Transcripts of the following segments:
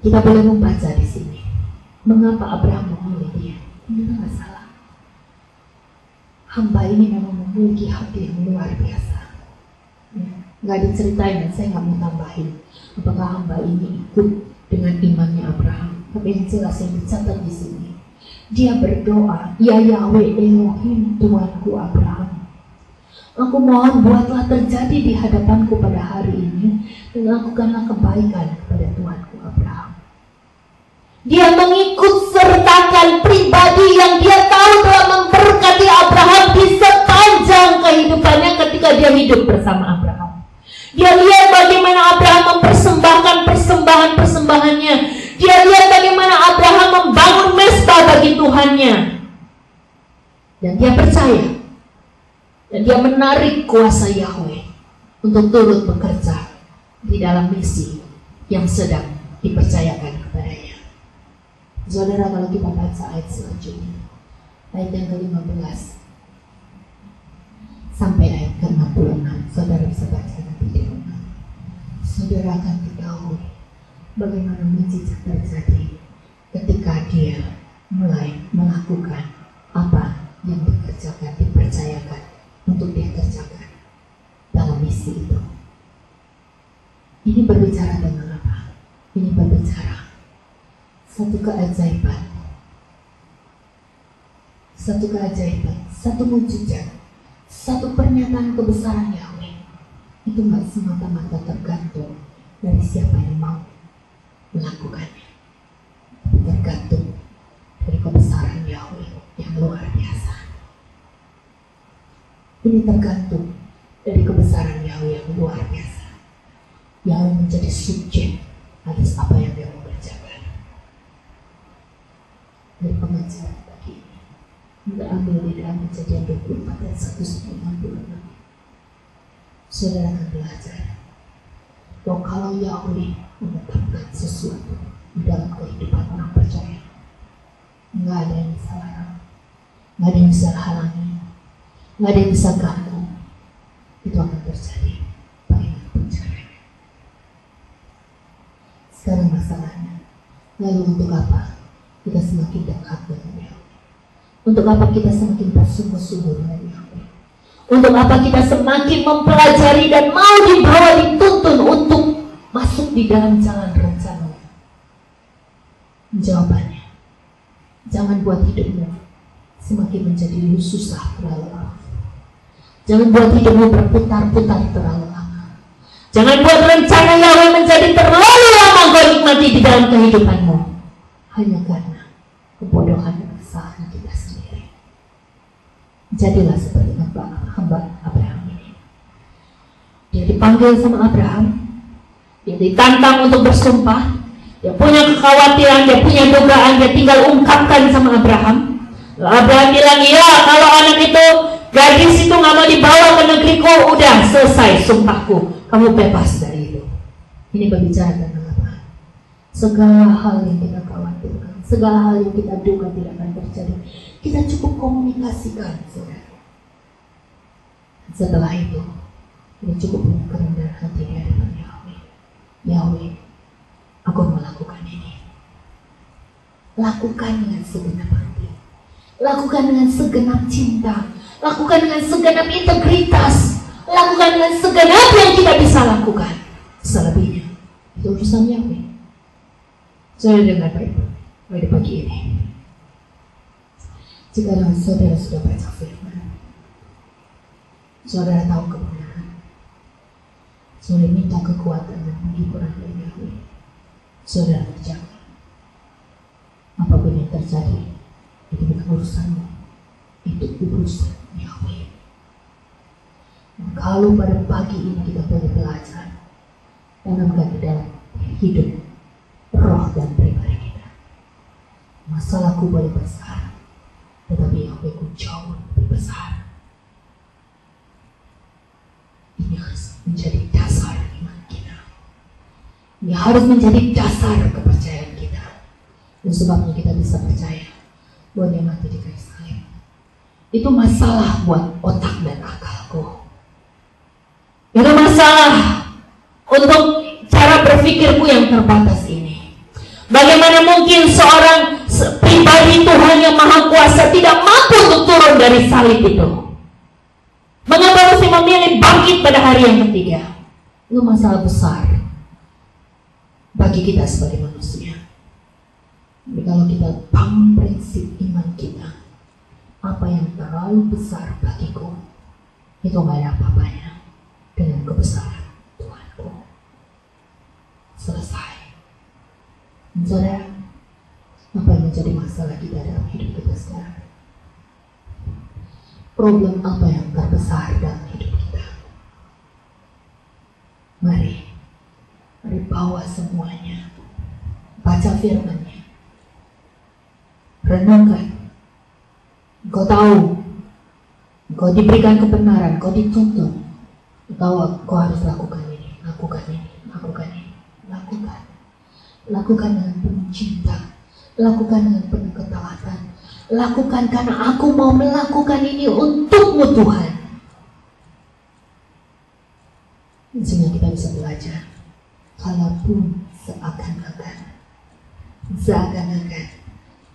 Kita boleh membaca di sini mengapa Abraham memilih dia. Ternyata nggak salah. Hamba ini memang memiliki hati yang luar biasa. Nggak diceritain dan saya nggak mau tambahin apakah hamba ini ikut dengan imannya Abraham. Tapi yang jelas yang dicatat di sini, dia berdoa, ya Yahweh Elohim Tuanku Abraham, aku mohon buatlah terjadi di hadapanku pada hari ini dan lakukanlah kebaikan kepada Tuanku Abraham. Dia mengikut sertakan pribadi yang dia tahu telah memberkati Abraham di sepanjang kehidupannya ketika dia hidup bersama Abraham. Dia lihat bagaimana Abraham mempersembahkan persembahan-persembahannya. Dia lihat bagaimana Abraham membangun mezbah bagi Tuhannya. Dan dia percaya. Dan dia menarik kuasa Yahweh untuk turut bekerja di dalam misi yang sedang dipercayakan kepadanya. Saudara, kalau kita baca ayat selanjutnya, ayat yang ke-15 sampai ayat ke-66, saudara bisa baca nanti di rumah. Saudara akan ketahui bagaimana mujizat terjadi ketika dia mulai melakukan apa yang dipercayakan untuk dia kerjakan dalam misi itu. Ini berbicara dengan apa? Ini berbicara satu keajaiban, satu mujizat, satu pernyataan kebesaran Yahweh. Itu nggak semata-mata tergantung dari siapa yang mau melakukannya, tergantung dari kebesaran Yahweh yang luar biasa. Ini tergantung dari kebesaran Yahweh yang luar biasa. Yahweh menjadi subjek atas apa yang dia mau kerjakan. Dari pengajaran pagi ini, kita ambil di dalam Kejadian 24 ayat 1-66. Saudara akan belajar bahwa kalau Yahweh menetapkan sesuatu di dalam kehidupan orang percaya, nggak ada yang bisa larang, nggak ada yang bisa halangi, nggak ada yang bisa ganggu. Itu akan terjadi bagaimana caranya. Sekarang masalahnya, lalu untuk apa kita semakin dekat dengan Yahweh? Untuk apa kita semakin bersungguh-sungguh dengan Yahweh? Untuk apa kita semakin mempelajari dan mau dibawa dituntun untuk masuk di dalam jalan rencana? Jawabannya, jangan buat hidupmu semakin menjadi susah terlalu lama. Jangan buat hidupmu berputar-putar terlalu lama. Jangan buat rencana Yahweh menjadi terlalu lama kau nikmati di dalam kehidupanmu, hanya karena kebodohan dan kesalahan kita sendiri. Jadilah seperti hamba Abraham ini. Dia dipanggil sama Abraham, dia ditantang untuk bersumpah, dia punya kekhawatiran, dia punya dugaan, dia tinggal ungkapkan sama Abraham. Lalu Abraham bilang, iya kalau anak itu, gadis itu gak mau dibawa ke negeriku, udah selesai sumpahku, kamu bebas dari itu. Ini berbicara tentang apa? Segala hal yang kita khawatirkan, segala hal yang kita duga tidak akan terjadi, kita cukup komunikasikan, saudara. Setelah itu, kita cukup punya kerendahan hati di hadapan Yahweh. Yahweh, aku melakukan ini. Lakukan dengan segenap hati, lakukan dengan segenap cinta, lakukan dengan segenap integritas, lakukan dengan segenap yang kita bisa lakukan. Selebihnya, itu urusan Yahweh. Saudara dengar baik-baik pada pagi ini. Jika saudara sudah baca firman, saudara tahu kebenaran, saudara minta kekuatan dan penghiburan dari Yahweh, saudara kerjakan. Apapun yang terjadi, itu bukan urusanmu, itu urusan Yahweh. Kalau pada pagi ini kita boleh belajar tanamkan di dalam hidup, roh dan pribadi kita. Masalahku boleh besar, tetapi Yahwehku jauh lebih besar. Ini harus menjadi dasar iman kita. Ini harus menjadi dasar kepercayaan kita. Dan sebabnya kita bisa percaya bahwa dia mati di kayu salib. Itu masalah buat otak dan akalku. Itu masalah untuk cara berpikirku yang terbatas ini. Bagaimana mungkin seorang pribadi Tuhan yang maha kuasa tidak mampu untuk turun dari salib itu? Mengapa mesti memilih bangkit pada hari yang ketiga? Itu masalah besar bagi kita sebagai manusia. Jadi kalau kita bangun prinsip iman kita, apa yang terlalu besar bagiku, itu gak ada apa-apanya dengan kebesaran Tuhanku. Selesai. Saudara, apa yang menjadi masalah kita dalam hidup kita sekarang? Problem apa yang terbesar dalam hidup kita? Mari bawa semuanya, baca firman-Nya, renungkan. Kau tahu, kau diberikan kebenaran, kau dituntut, kau harus lakukan ini, lakukan ini, lakukan ini, lakukan. Lakukan dengan penuh cinta, lakukan dengan penuh ketaatan, lakukan karena aku mau melakukan ini untukmu Tuhan. Sehingga kita bisa belajar, kalaupun seakan-akan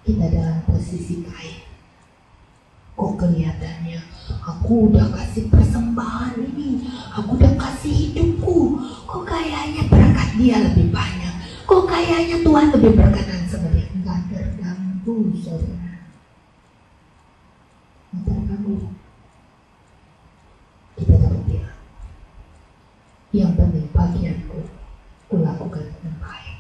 kita dalam posisi kaya, kok kelihatannya aku udah kasih persembahan ini, aku udah kasih hidupku, kok kayaknya berkat dia lebih banyak, kok kayaknya Tuhan lebih berkenan sama dia. Enggak terganggu, saudara. Enggak terganggu. Kita dapat bilang, yang penting bagianku, kulakukan dengan baik.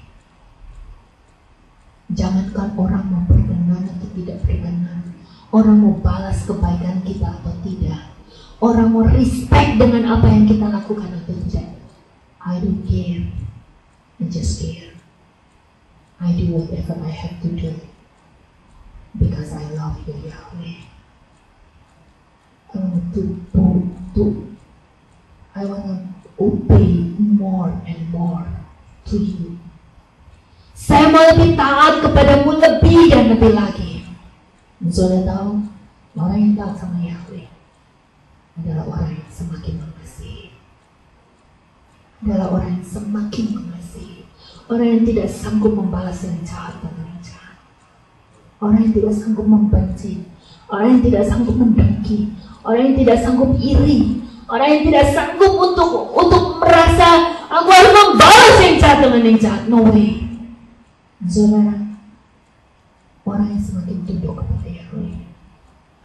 Jangankan orang mau berkenan atau tidak berkenan, orang mau balas kebaikan kita atau tidak, orang mau respect dengan apa yang kita lakukan atau tidak, I don't care. I just care. I do whatever I have to do because I love you, Yahweh. I want to obey more and more to you. Saya mau lebih taat kepadamu lebih dan lebih lagi. Saudara tahu, orang yang taat sama Yahweh adalah orang yang semakin mengasihi. Adalah orang yang semakin mengasihi. Orang yang tidak sanggup membalas yang jahat dengan yang jahat. Orang yang tidak sanggup membenci. Orang yang tidak sanggup mendengki. Orang yang tidak sanggup iri. Orang yang tidak sanggup untuk merasa aku harus membalas yang jahat dengan yang jahat. No way. Saudara, orang yang semakin tunduk kepada Yahweh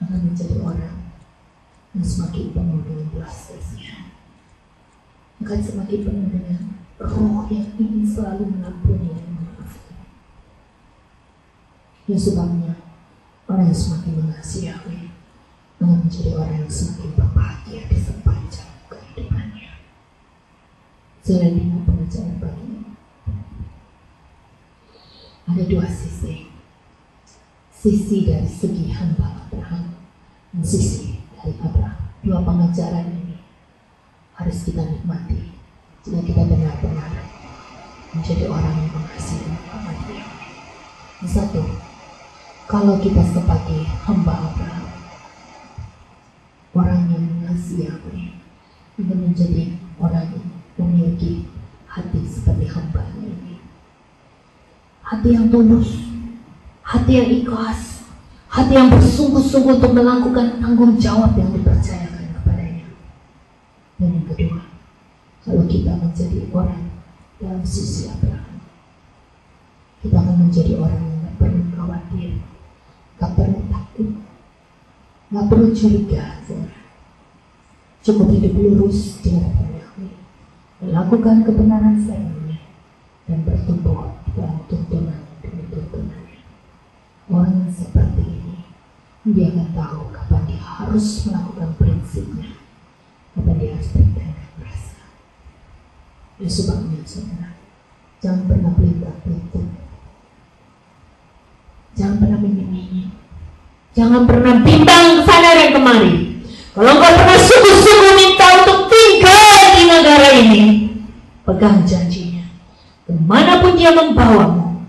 akan menjadi orang yang semakin penuh dengan belas kasihan, akan semakin penuh dengan roh yang ingin selalu mengampuni dan memaafkan. Ya sebabnya orang yang semakin mengasihi Yahweh akan menjadi orang yang semakin berbahagia di sepanjang kehidupannya. Saudara, dengar pengajaran pagi ini. Ada dua sisi. Sisi dari segi hamba Abraham dan sisi dari Abraham. Dua pengajaran ini harus kita nikmati jika kita benar-benar menjadi orang yang mengasihi Muhammad. Satu, kalau kita sebagai hamba Abraham, orang yang mengasihi Yahweh, kita menjadi orang yang memiliki hati seperti hamba-Nya ini. Hati yang tulus, hati yang ikhlas, hati yang bersungguh-sungguh untuk melakukan tanggung jawab yang dipercayakan kepadanya. Dan yang kedua, kalau kita menjadi orang dalam sisi Abraham, kita akan menjadi orang yang gak perlu khawatir, gak perlu takut, gak perlu curiga. Cukup hidup lurus di hadapan Yahweh, melakukan kebenaran firman-Nya, dan bertumbuh dalam tuntunan demi tuntunannya. Orang yang seperti ini, dia akan tahu kapan dia harus melakukan prinsipnya, kapan dia harus bertindak berasa. Ya sebabnya saudara, jangan pernah pelita-pelita, jangan pernah menye-menye, jangan pernah bimbang kesana dan kemari. Kalau engkau pernah sungguh-sungguh minta untuk tinggal di negara ini, pegang janjinya. Kemanapun dia membawamu,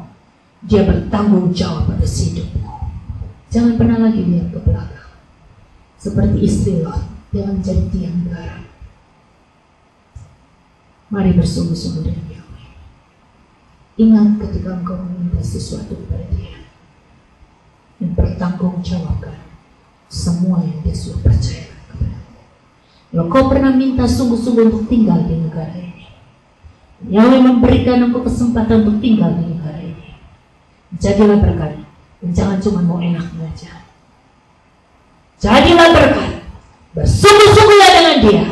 dia bertanggung jawab atas hidupmu. Jangan pernah lagi lihat ke belakang. Seperti istri Lot, dia menjadi tiang garam. Mari bersungguh-sungguh dengan Yahweh. Ingat ketika engkau meminta sesuatu kepada Dia, dan pertanggungjawabkan semua yang Dia sudah percayakan kepadamu. Kalau kau pernah minta sungguh-sungguh untuk tinggal di negara ini, Yahweh memberikan engkau kesempatan untuk tinggal di negara ini. Jadilah berkat, dan jangan cuma mau enak saja. Jadilah berkat, bersungguh-sungguhlah dengan Dia,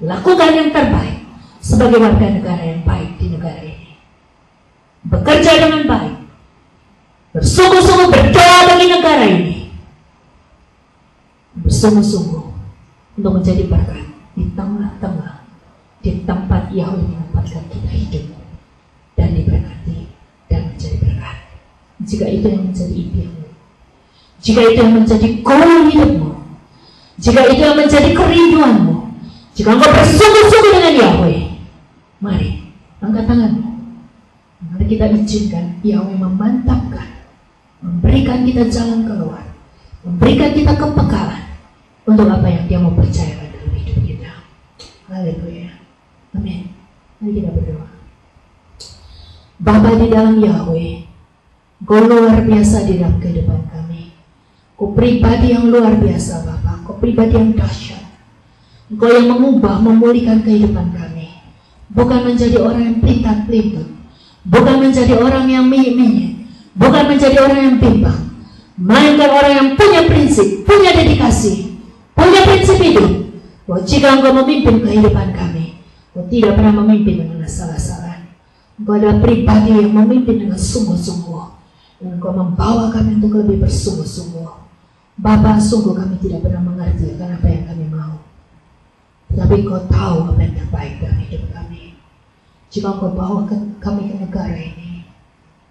lakukan yang terbaik sebagai warga negara yang baik di negara ini. Bekerja dengan baik, bersungguh-sungguh berdoa bagi negara ini, bersungguh-sungguh untuk menjadi berkat di tengah-tengah, di tempat Yahweh menempatkan kita hidup dan diberkati dan menjadi berkat. Jika itu yang menjadi impianmu, jika itu yang menjadi goal hidupmu, jika itu yang menjadi kerinduanmu, jika engkau bersungguh-sungguh dengan Yahweh, mari angkat tanganmu. Mari kita izinkan Yahweh memantapkan, memberikan kita jalan keluar, memberikan kita kepekaan untuk apa yang Dia mau percayakan dalam hidup kita. Haleluya. Amin. Mari kita berdoa. Bapa di dalam Yahweh, Kau luar biasa di dalam kehidupan kami. Kau pribadi yang luar biasa Bapa. Kau pribadi yang dahsyat. Kau yang mengubah, memulihkan kehidupan kami. Bukan menjadi orang yang pelintat-pelintut, bukan menjadi orang yang menyek-menyek, bukan menjadi orang yang bimbang, melainkan orang yang punya prinsip, punya dedikasi, punya prinsip hidup. Bahwa jika Engkau memimpin kehidupan kami, Engkau tidak pernah memimpin dengan asal-asalan. Engkau adalah pribadi yang memimpin dengan sungguh-sungguh, dan Engkau membawa kami untuk lebih bersungguh-sungguh. Bapa, sungguh kami tidak pernah mengerti akan apa yang kami mau, tapi Engkau tahu apa yang terbaik dalam hidup kami. Jika Engkau bawa kami ke negara ini,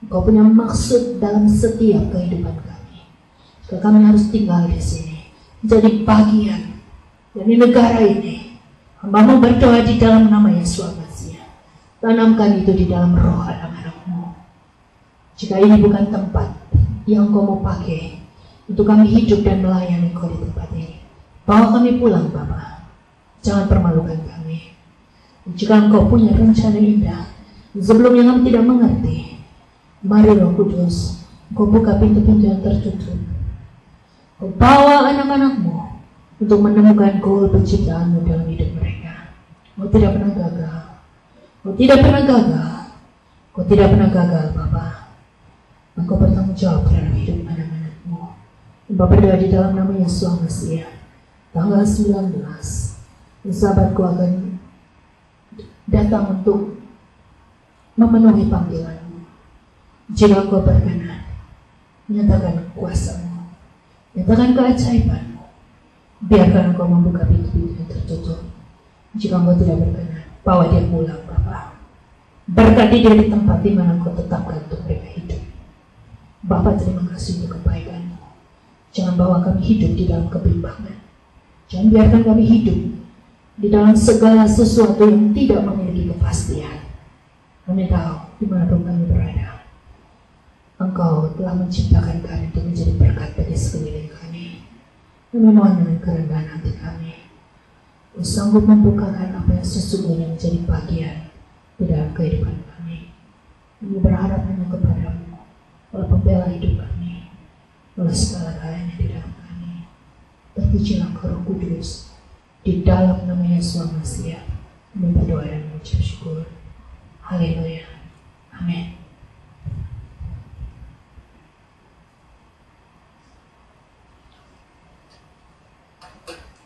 Engkau punya maksud dalam setiap kehidupan kami. Jika kami harus tinggal di sini, menjadi bagian dari negara ini, hamba-Mu berdoa di dalam nama Yesus Mesias. Tanamkan itu di dalam roh anak-anak-Mu. Jika ini bukan tempat yang Engkau mau pakai untuk kami hidup dan melayani Engkau di tempat ini, bawa kami pulang Bapa. Jangan permalukan kami. Jika Engkau punya rencana indah sebelumnya kami tidak mengerti, mari Roh Kudus, Engkau buka pintu-pintu yang tertutup. Engkau bawa anak-anak-Mu untuk menemukan goal penciptaan-Mu dalam hidup mereka. Engkau tidak pernah gagal. Engkau tidak pernah gagal. Engkau tidak pernah gagal Bapa. Engkau bertanggung jawab terhadap hidup anak-anak-Mu. Engkau berdoa di dalam nama Yesus Mesias. Tanggal 19, sahabatku akan datang untuk memenuhi panggilan-Mu. Jika Engkau berkenan, nyatakan kuasa-Mu, nyatakan keajaiban-Mu. Biarkan Engkau membuka pintu-pintu yang tertutup. Jika Engkau tidak berkenan, bawa dia pulang Bapa. Berkati dia di tempat di mana Engkau tetapkan untuk mereka hidup. Bapa, terima kasih untuk kebaikan-Mu. Jangan bawa kami hidup di dalam kebimbangan. Jangan biarkan kami hidup di dalam segala sesuatu yang tidak memiliki kepastian. Kami tahu dimanapun kami berada, Engkau telah menciptakan kami untuk menjadi berkat bagi sekeliling kami. Kami mohon dengan kerendahan hati kami, Engkau sanggup membukakan apa yang sesungguhnya menjadi bagian di dalam kehidupan kami. Kami berharap hanya kepada-Mu, oleh pembela hidup kami, oleh segala-galanya di dalam kami. Terpujilah Engkau Roh Kudus. Di dalam nama Yesus Mesias, kami berdoa dan mengucap syukur. Haleluya.